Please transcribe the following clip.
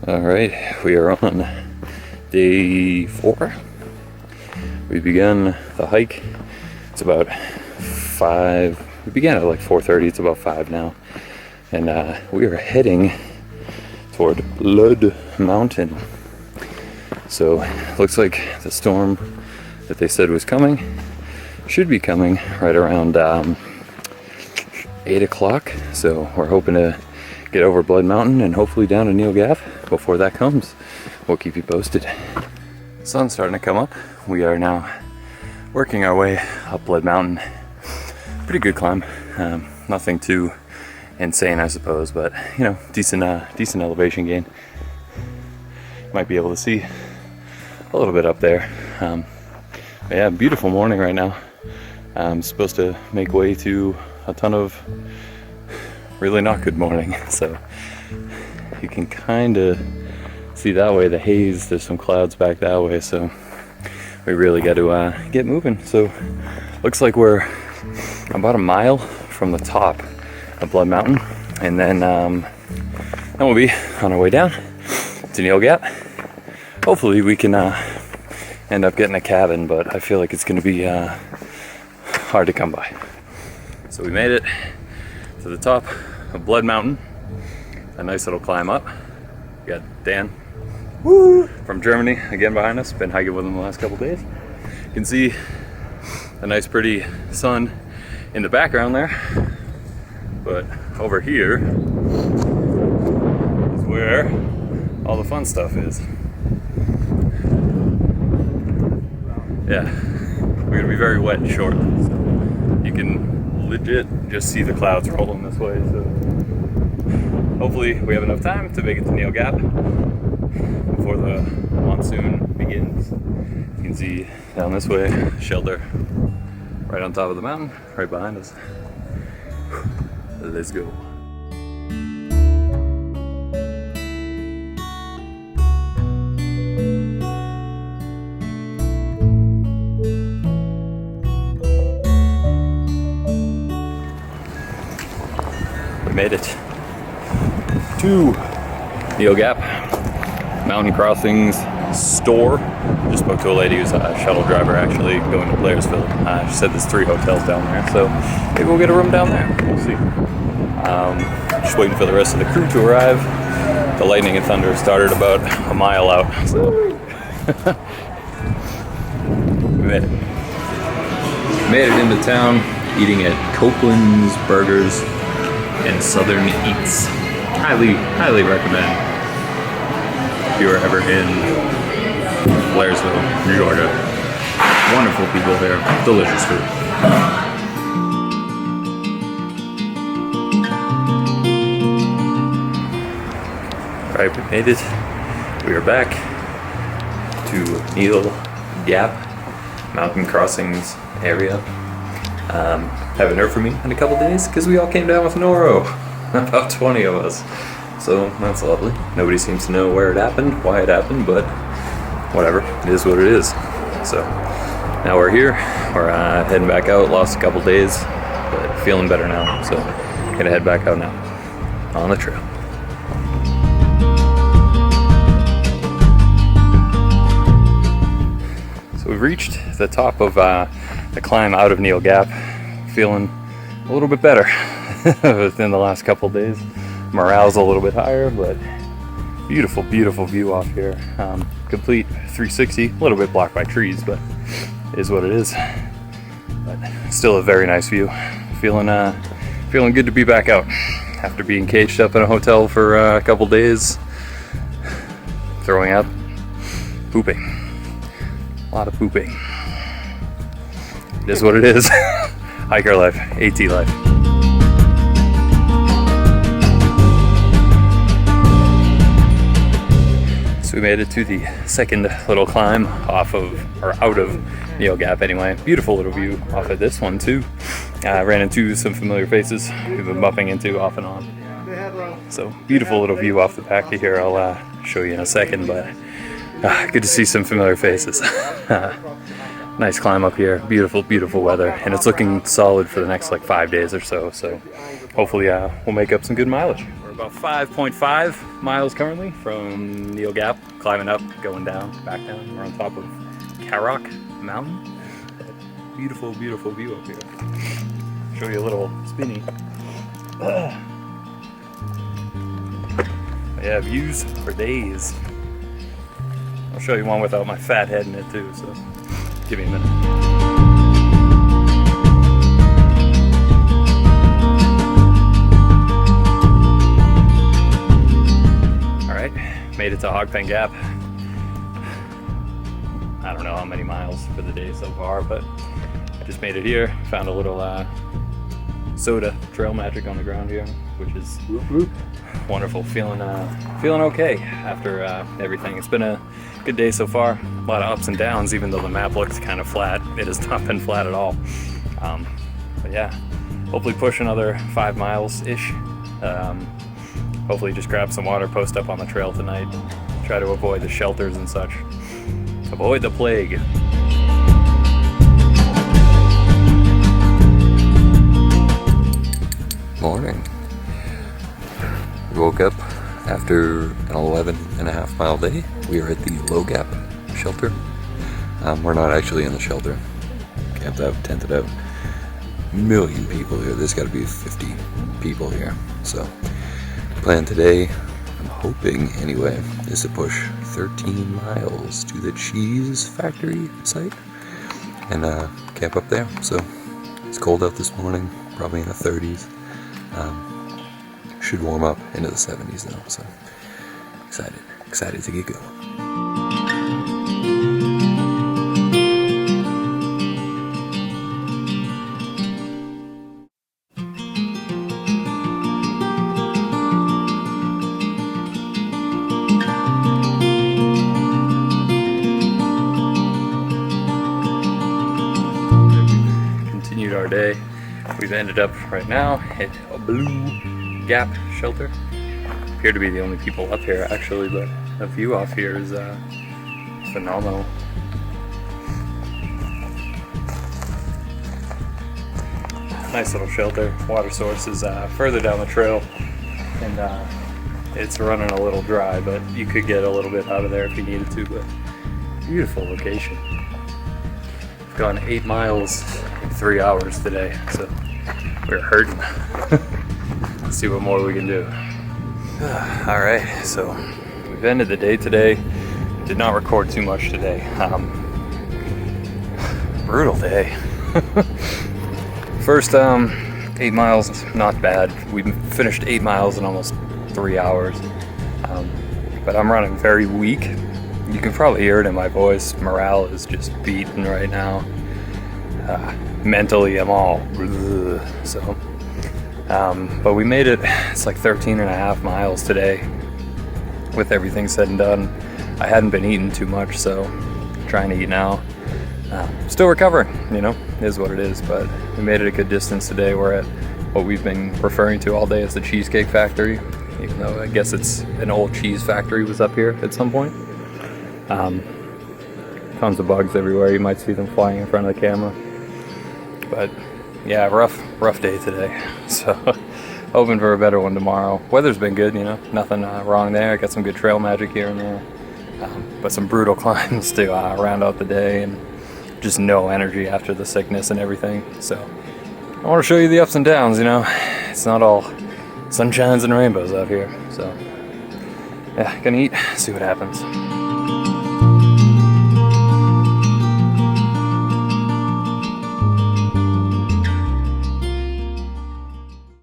All right, we are on day 4. We began the hike. It's about 5. We began at like 4:30. It's about 5 now, and we are heading toward Blood Mountain. So looks like the storm that they said was coming should be coming right around 8 o'clock. So we're hoping to get over Blood Mountain and hopefully down to Neal Gap before that comes. We'll keep you posted. Sun's starting to come up. We are now working our way up Blood Mountain. Pretty good climb. Nothing too insane, I suppose, but you know, decent elevation gain. Might be able to see a little bit up there. But yeah, beautiful morning right now. I'm supposed to make way to a ton of really not good morning, so you can kind of see that way the haze. There's some clouds back that way, so we really got to get moving. So looks like we're about a mile from the top of Blood Mountain, and then we'll be on our way down to Neal Gap. Hopefully we can end up getting a cabin, but I feel like it's going to be hard to come by. So we made it to the top of Blood Mountain. A nice little climb up. We got Dan from Germany again behind us. Been hiking with him the last couple days. You can see a nice pretty sun in the background there. But over here is where all the fun stuff is. Yeah, we're gonna be very wet shortly. So you can legit just see the clouds rolling this way, so hopefully we have enough time to make it to Neal Gap before the monsoon begins. You can see down this way, shelter right on top of the mountain, right behind us. Let's go. Made it to Neal Gap Mountain Crossings store. Just spoke to a lady who's a shuttle driver actually going to Blairsville. She said there's 3 hotels down there, so maybe we'll get a room down there. We'll see. Just waiting for the rest of the crew to arrive. The lightning and thunder started about a mile out, so we made it. Made it into town, eating at Copeland's Burgers and Southern Eats. Highly recommend if you are ever in Blairsville, New York. Wonderful people there, delicious food. Alright, we made it. We are back to Neal Gap Mountain Crossings area. Haven't heard from me in a couple days because we all came down with noro. About 20 of us. So that's lovely. Nobody seems to know where it happened, why it happened, but whatever. It is what it is. So now we're here. We're heading back out. Lost a couple days, but feeling better now. So gonna head back out now on the trail. So we've reached the top of the climb out of Neal Gap. Feeling a little bit better within the last couple days. Morale's a little bit higher, but beautiful view off here. Complete 360, a little bit blocked by trees, but it is what it is. But still a very nice view. Feeling good to be back out after being caged up in a hotel for a couple days. Throwing up, pooping, a lot of pooping. It is what it is. Hiker life, AT life. So we made it to the second little climb off of, or out of Neal Gap anyway. Beautiful little view off of this one too. Ran into some familiar faces we've been bumping into off and on. So beautiful little view off the back of here. I'll show you in a second, but good to see some familiar faces. Nice climb up here, beautiful weather, and it's looking solid for the next like 5 days or so. So hopefully we'll make up some good mileage. about 5.5 miles currently from Neil Gap, climbing up, going down, back down. We're on top of Karok Mountain. Beautiful, beautiful view up here. Show you a little spinny. Yeah, views for days. I'll show you one without my fat head in it too, so give me a minute. Made it to Hog Pen Gap. I don't know how many miles for the day so far, but I just made it here. Found a little soda trail magic on the ground here, which is wonderful. Feeling okay after everything. It's been a good day so far. A lot of ups and downs, even though the map looks kind of flat. It has not been flat at all. But yeah, hopefully push another 5 miles-ish. Hopefully just grab some water, post up on the trail tonight. Try to avoid the shelters and such. Avoid the plague. Morning. We woke up after an 11.5 mile day. We are at the Low Gap shelter. We're not actually in the shelter. Camped out, tented out. Million people here. There's got to be 50 people here. So plan today, I'm hoping anyway, is to push 13 miles to the cheese factory site and camp up there. So it's cold out this morning, probably in the 30s. Should warm up into the 70s though, so excited to get going. Our day. We've ended up right now at a Blue Gap shelter. Appear to be the only people up here actually, but the view off here is phenomenal. Nice little shelter. Water source is further down the trail, and it's running a little dry, but you could get a little bit out of there if you needed to. But beautiful location. We've gone 8 miles in 3 hours today, so we're hurting. Let's see what more we can do. Alright, so we've ended the day today. Did not record too much today. Brutal day. First 8 miles, not bad. We finished 8 miles in almost 3 hours. But I'm running very weak. You can probably hear it in my voice. Morale is just beaten right now. Mentally, I'm all so. But we made it. It's like 13.5 miles today. With everything said and done, I hadn't been eating too much, so trying to eat now. Still recovering, you know, is what it is. But we made it a good distance today. We're at what we've been referring to all day as the Cheesecake Factory, even though I guess it's an old cheese factory was up here at some point. Tons of bugs everywhere. You might see them flying in front of the camera. But yeah, rough day today. So hoping for a better one tomorrow. Weather's been good, you know, nothing wrong there. I got some good trail magic here and there. But some brutal climbs to round out the day, and just no energy after the sickness and everything. So I want to show you the ups and downs, you know. It's not all sunshines and rainbows out here. So yeah, gonna eat, see what happens.